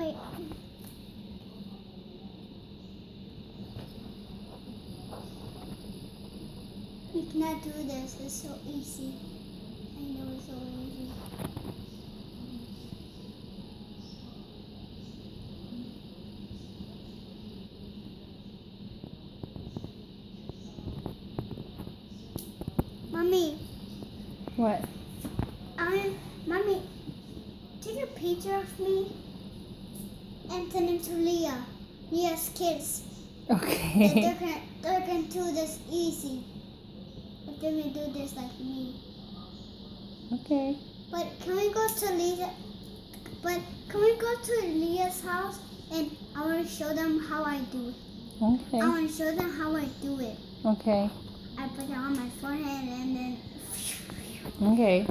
Wait. We cannot do this. It's so easy. I know it's so easy. Mommy, What? Mommy, take a picture of me and send it to Leah. Leah's kids. That Okay. they're gonna do this easy. But they're gonna do this like me. Okay. But can we go to Leah? But can we go to Leah's house and I want to show them how I do it. I Okay. want to show them how I do it. Okay. I put it on my forehead and then. Okay.